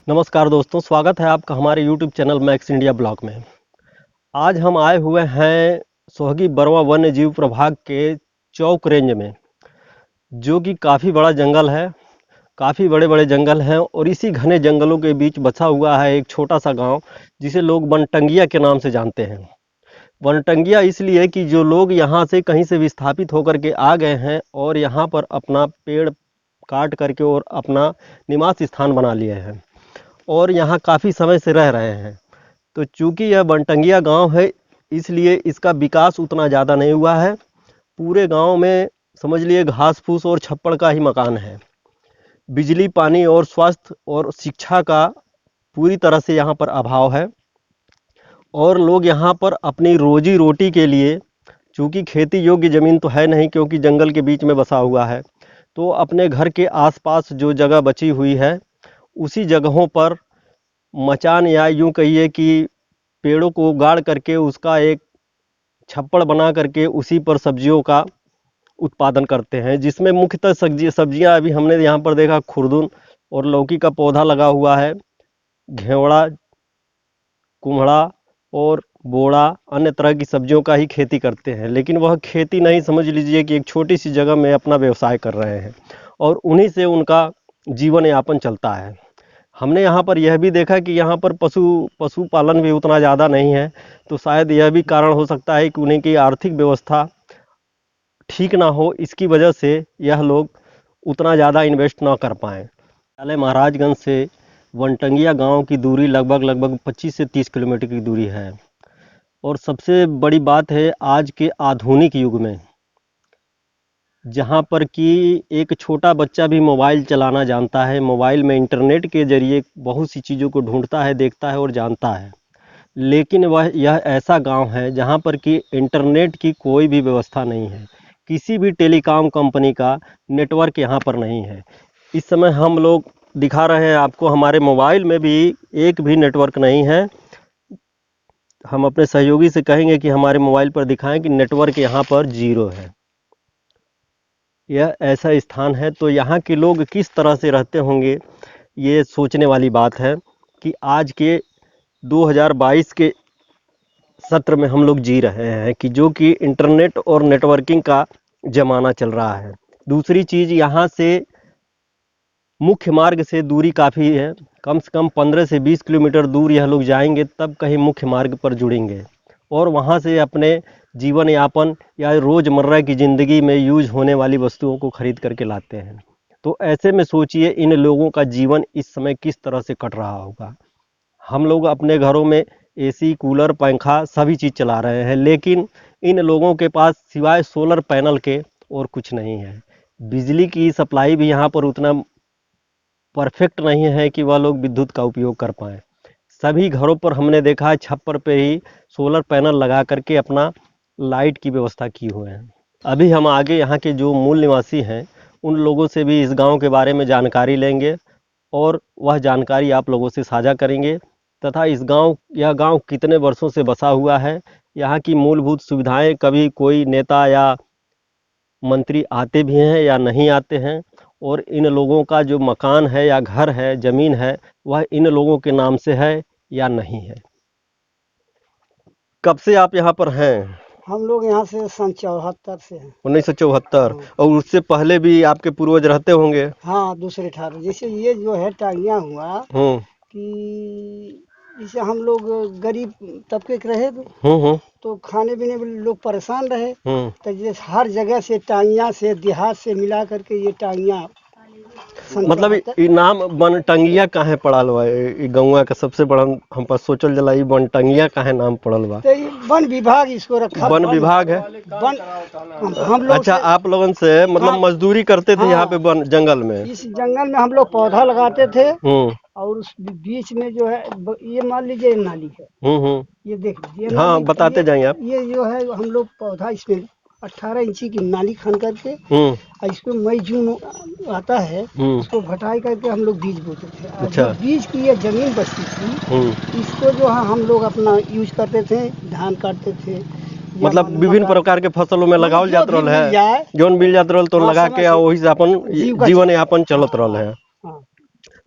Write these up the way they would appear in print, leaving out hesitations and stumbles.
नमस्कार दोस्तों, स्वागत है आपका हमारे YouTube channel max India blog में। आज हम आए हुए हैं सोहगी बरवा वन्य जीव प्रभाग के चौक रेंज में, जो कि काफ़ी बड़ा जंगल है। काफ़ी बड़े बड़े जंगल हैं और इसी घने जंगलों के बीच बसा हुआ है एक छोटा सा गांव, जिसे लोग वनटंगिया के नाम से जानते हैं। वनटंगिया इसलिए कि जो लोग यहाँ से कहीं से विस्थापित होकर के आ गए हैं और यहाँ पर अपना पेड़ काट करके और अपना निवास स्थान बना लिए हैं और यहाँ काफ़ी समय से रह रहे हैं। तो चूँकि यह वनटंगिया गांव है, इसलिए इसका विकास उतना ज़्यादा नहीं हुआ है। पूरे गांव में समझ लिए घास फूस और छप्पड़ का ही मकान है। बिजली, पानी और स्वास्थ्य और शिक्षा का पूरी तरह से यहाँ पर अभाव है और लोग यहाँ पर अपनी रोजी रोटी के लिए, चूँकि खेती योग्य ज़मीन तो है नहीं क्योंकि जंगल के बीच में बसा हुआ है, तो अपने घर के आसपास जो जगह बची हुई है उसी जगहों पर मचान या यूं कहिए कि पेड़ों को गाड़ करके उसका एक छप्पड़ बना करके उसी पर सब्जियों का उत्पादन करते हैं, जिसमें मुख्यतः सब्जियां अभी हमने यहाँ पर देखा खुरदुन और लौकी का पौधा लगा हुआ है। घेवड़ा, कुम्हड़ा और बोड़ा अन्य तरह की सब्जियों का ही खेती करते हैं, लेकिन वह खेती नहीं, समझ लीजिए कि एक छोटी सी जगह में अपना व्यवसाय कर रहे हैं और उन्हीं से उनका जीवन यापन चलता है। हमने यहाँ पर यह भी देखा कि यहाँ पर पशुपालन भी उतना ज़्यादा नहीं है, तो शायद यह भी कारण हो सकता है कि उन्हीं की आर्थिक व्यवस्था ठीक ना हो, इसकी वजह से यह लोग उतना ज़्यादा इन्वेस्ट ना कर पाएँ। पहले महाराजगंज से वनटंगिया गांव की दूरी लगभग 25 से 30 किलोमीटर की दूरी है। और सबसे बड़ी बात है, आज के आधुनिक युग में जहाँ पर कि एक छोटा बच्चा भी मोबाइल चलाना जानता है, मोबाइल में इंटरनेट के ज़रिए बहुत सी चीज़ों को ढूंढता है, देखता है और जानता है, लेकिन यह ऐसा गांव है जहाँ पर कि इंटरनेट की कोई भी व्यवस्था नहीं है। किसी भी टेलीकॉम कंपनी का नेटवर्क यहाँ पर नहीं है। इस समय हम लोग दिखा रहे हैं आपको, हमारे मोबाइल में भी एक भी नेटवर्क नहीं है। हम अपने सहयोगी से कहेंगे कि हमारे मोबाइल पर दिखाएं कि नेटवर्क यहाँ पर 0 है। यह ऐसा स्थान है, तो यहाँ के लोग किस तरह से रहते होंगे, ये सोचने वाली बात है कि आज के 2022 के सत्र में हम लोग जी रहे हैं कि जो कि इंटरनेट और नेटवर्किंग का ज़माना चल रहा है। दूसरी चीज़, यहाँ से मुख्य मार्ग से दूरी काफ़ी है, कम से कम 15 से 20 किलोमीटर दूर यह लोग जाएंगे तब कहीं मुख्य मार्ग पर जुड़ेंगे और वहाँ से अपने जीवन यापन या रोज़मर्रा की ज़िंदगी में यूज होने वाली वस्तुओं को खरीद करके लाते हैं। तो ऐसे में सोचिए इन लोगों का जीवन इस समय किस तरह से कट रहा होगा। हम लोग अपने घरों में एसी, कूलर, पंखा सभी चीज़ चला रहे हैं, लेकिन इन लोगों के पास सिवाय सोलर पैनल के और कुछ नहीं है। बिजली की सप्लाई भी यहाँ पर उतना परफेक्ट नहीं है कि वह लोग विद्युत का उपयोग कर पाएँ। सभी घरों पर हमने देखा है छप्पर पे ही सोलर पैनल लगा करके अपना लाइट की व्यवस्था की हुए हैं। अभी हम आगे यहाँ के जो मूल निवासी हैं उन लोगों से भी इस गांव के बारे में जानकारी लेंगे और वह जानकारी आप लोगों से साझा करेंगे, तथा यह गांव कितने वर्षों से बसा हुआ है, यहाँ की मूलभूत सुविधाएं कभी कोई नेता या मंत्री आते भी हैं या नहीं आते हैं, और इन लोगों का जो मकान है या घर है, ज़मीन है, वह इन लोगों के नाम से है या नहीं है। कब से आप यहाँ पर हैं? हम लोग यहाँ से सन 74 से हैं। 1974। हाँ। और उससे पहले भी आपके पूर्वज रहते होंगे? हाँ, दूसरे ठाकुर जैसे ये जो है टांगिया हुआ कि जैसे हम लोग गरीब तबके के रहे तो खाने पीने में लोग परेशान रहे, तो जैसे हर जगह से टांगिया से देहात से मिला करके ये टांगिया मतलब ई नाम वनटंगिया काहे पड़ल बा? ई गौवा का सबसे बड़ा हम पर सोचल जला, ई वनटंगिया काहे नाम पड़ल बा? तो ये वन विभाग इसको रखा। वन विभाग है? वन हम लोग अच्छा, आप लोगन से मतलब हाँ, मजदूरी करते थे यहाँ पे जंगल में? इस जंगल में हम लोग पौधा लगाते थे और उस बीच में जो है ये मान लीजिए नाली है, ये देख लीजिए। हाँ, बताते जाइए आप। ये जो है हम लोग पौधा इसमें 18 इंची की नाली खन करके और इसको मई जून आता है, इसको भटाई करके हम लोग बीज बोते थे। अच्छा। जो बीज की ये जमीन बचती थी इसको जो है हम लोग अपना यूज करते थे, धान काटते थे, मतलब विभिन्न प्रकार के फसलों में लगावल जात रहल है, जौन मिल जात रहल तो लगा के वही से अपन जीवन यापन चलत रहल है।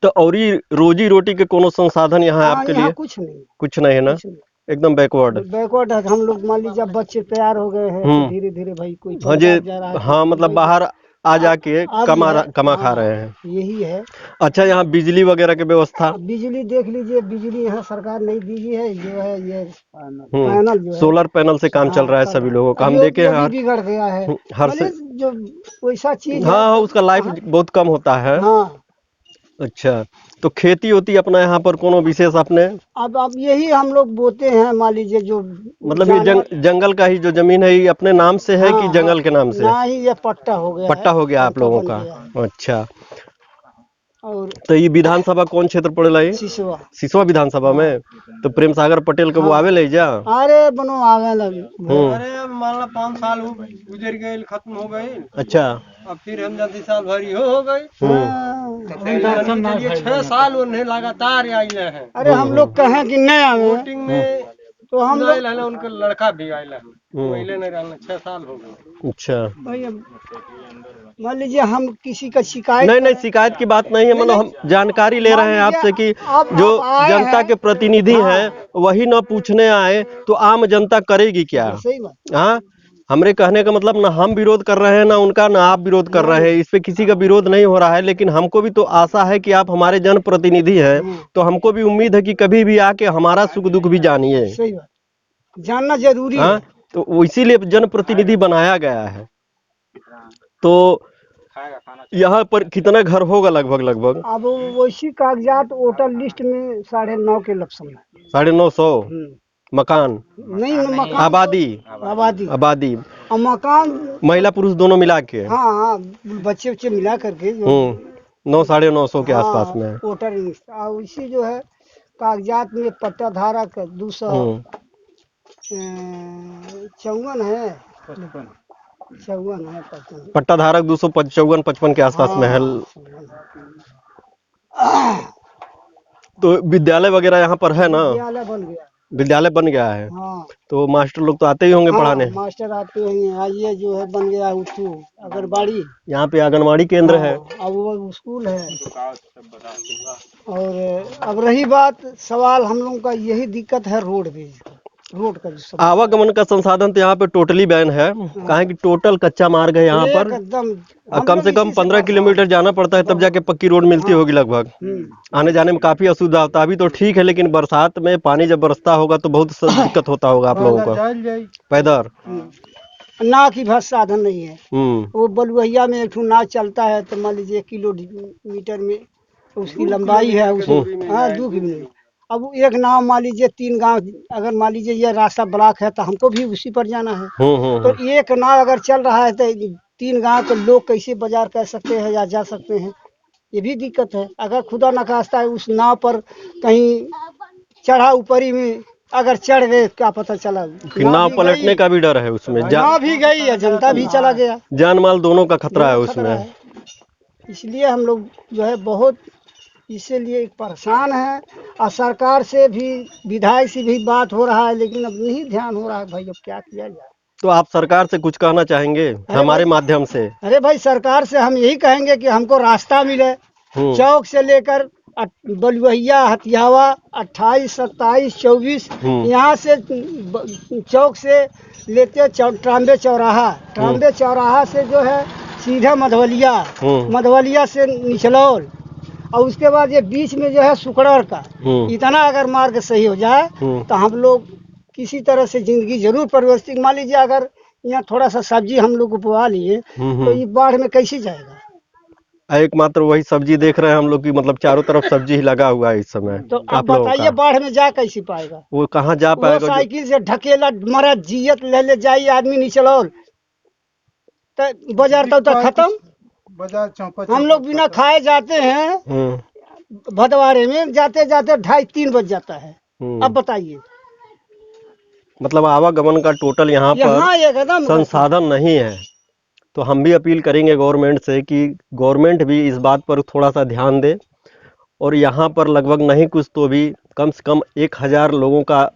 तो और ही रोजी रोटी के कोनो संसाधन यहाँ है आपके लिए? कुछ नहीं, कुछ नहीं है ना, एकदम बैकवर्ड है। हम लोग मान लीजिए जब बच्चे तैयार हो गए हैं तो धीरे धीरे भाई कोई हाँ जी, हाँ मतलब बाहर आ जाके कमा खा रहे हैं, यही है। अच्छा, यहाँ बिजली वगैरह की व्यवस्था? बिजली देख लीजिए, बिजली यहाँ सरकार नहीं दी है, जो है ये पैनल जो है सोलर पैनल से काम चल रहा है सभी लोगों का। हम देखे हैं बिगड़ गया है हर से जो वैसा चीज हाँ, उसका लाइफ बहुत कम होता है। अच्छा, तो खेती होती अपना यहाँ पर कोनो विशेष अपने? अब यही हम लोग बोते हैं, मान लीजिए जो मतलब ये जंगल का ही जो जमीन है ये अपने नाम से है कि जंगल के नाम से? ना ही ये पट्टा हो गया आप लोगों का। अच्छा, और तो ये विधानसभा कौन क्षेत्र पड़ेला? ये सिसवा विधानसभा में। तो प्रेम सागर पटेल के वो आवे ले जा? अरे बनो आवे लगे। अरे मान ला 5 साल गुजर गए, खत्म हो गए। अच्छा, अब फिर हम जल्दी साल भरी हो गई। 6 साल उन्हें लगातार आइले हैं। अरे हम लोग कहें कि नहीं आवे वोटिंग में, तो हम लोग उनका लड़का भी आइला है, पहले नहीं रहना, 6 साल हो गए। अच्छा, मान लीजिए हम किसी का शिकायत नहीं शिकायत की बात नहीं है, मतलब हम जानकारी ले रहे हैं आपसे कि जो जनता के प्रतिनिधि हैं वही न पूछने आए तो आम जनता करेगी क्या? हाँ, हमरे कहने का मतलब ना हम विरोध कर रहे हैं ना उनका, ना आप विरोध कर रहे हैं, इस पे किसी का विरोध नहीं हो रहा है, लेकिन हमको भी तो आशा है कि आप हमारे जनप्रतिनिधि हैं, तो हमको भी उम्मीद है कि कभी भी आके हमारा सुख दुख भी जानिए, जानना जरूरी है। तो इसीलिए जनप्रतिनिधि बनाया गया है। तो यहाँ पर कितना घर होगा लगभग? अब वैसी कागजात वोटर लिस्ट में 9.5 के लक्षण है। 950 मकान? नहीं, मकान आबादी और मकान महिला पुरुष दोनों मिला के? हाँ, बच्चे मिला करके 900-950 के आसपास में वोटर लिस्ट। और इसी जो है कागजात में पट्टा धारक 254 है, 54 है पट्टा धारक 255 के आसपास में है। तो विद्यालय वगैरह यहाँ पर है ना? विद्यालय बन गया है। हाँ। तो मास्टर लोग तो आते ही होंगे पढ़ाने? मास्टर आते होंगे। ये जो है बन गया आंगनबाड़ी, यहाँ पे आंगनबाड़ी केंद्र है, अब वो स्कूल है। और अब रही बात सवाल हम लोगों का, यही दिक्कत है रोड का आवागमन का संसाधन तो यहाँ पे टोटली बैन है। कहा कि टोटल कच्चा मार्ग है यहाँ पर, कम से कम 15 किलोमीटर जाना पड़ता है तब जाके पक्की रोड मिलती होगी लगभग। आने जाने में काफी असुविधा होता है। अभी तो ठीक है, लेकिन बरसात में पानी जब बरसता होगा तो बहुत दिक्कत होता होगा आप लोगों को। पैदल ना की भर साधन नहीं है। वो बलुहिया में एक नाव चलता है, तो मान लीजिए 1 किलोमीटर में उसकी लंबाई है, हाँ 2 किलोमीटर। अब एक नाव मान लीजिए 3 गांव, अगर मान लीजिए ये रास्ता ब्लॉक है तो हमको भी उसी पर जाना है। तो एक नाव अगर चल रहा है तो 3 गांव के लोग कैसे बाजार कर सकते हैं या जा सकते हैं, ये भी दिक्कत है। अगर खुदा न खास्ता उस नाव पर कहीं चढ़ा ऊपरी में अगर चढ़ गए, क्या पता चला नाव पलटने का भी डर है उसमें, नाव भी गई है, जनता भी चला गया, जान माल दोनों का खतरा है उसमें। इसलिए हम लोग जो है बहुत इसीलिए परेशान है। और सरकार से भी, विधायक से भी बात हो रहा है, लेकिन अब नहीं ध्यान हो रहा है। भाई अब क्या किया जाए? तो आप सरकार से कुछ कहना चाहेंगे हमारे माध्यम से? अरे भाई सरकार से हम यही कहेंगे कि हमको रास्ता मिले, चौक से लेकर बलुहिया हथियावा 28, 27, 24 यहाँ से चौक से लेते ट्राम्बे चौराहा से जो है सीधा मधवलिया से निचलौल, और उसके बाद ये बीच में जो है सुकड़र का, इतना अगर मार्ग सही हो जाए तो हम लोग किसी तरह से जिंदगी जरूर परिवर्तित। मान लीजिए अगर यहाँ थोड़ा सा सब्जी हम लोग उपवा लिए तो ये बाढ़ में कैसे जाएगा? एकमात्र वही सब्जी देख रहे हैं हम लोग की, मतलब चारों तरफ सब्जी ही लगा हुआ है इस समय। तो आप बताइए बाढ़ में जा कैसे पाएगा? वो कहाँ जा पाएगा? साइकिल से ढकेला मरा जियत ले जाइए आदमी निचलौल, तो बाजार तो खत्म। हम लोग बिना खाए जाते हैं, भदवारे में जाते 2:30-3 बज जाता है। अब बताइए, मतलब आवागमन का टोटल यहाँ पर संसाधन नहीं है। तो हम भी अपील करेंगे गवर्नमेंट से कि गवर्नमेंट भी इस बात पर थोड़ा सा ध्यान दे, और यहाँ पर लगभग नहीं कुछ तो भी कम से कम 1000 लोगों का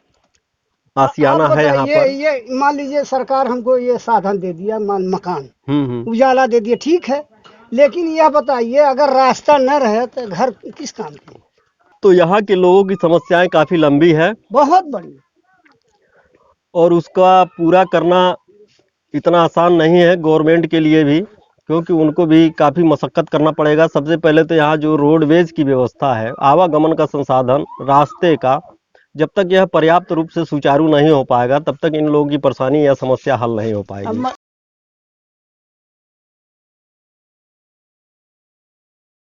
आशियाना है यहाँ पर। ये मान लीजिए सरकार हमको ये साधन दे दिया, मकान उजाला दे दिया, ठीक है, लेकिन यह बताइए, अगर रास्ता न रहे तो घर किस काम की? तो यहाँ के लोगों की समस्याएं काफी लंबी है, बहुत बड़ी, और उसका पूरा करना इतना आसान नहीं है गवर्नमेंट के लिए भी, क्योंकि उनको भी काफ़ी मशक्क़त करना पड़ेगा। सबसे पहले तो यहाँ जो रोडवेज की व्यवस्था है, आवागमन का संसाधन, रास्ते का, जब तक यह पर्याप्त रूप से सुचारू नहीं हो पाएगा तब तक इन लोगों की परेशानी या समस्या हल नहीं हो पाएगी।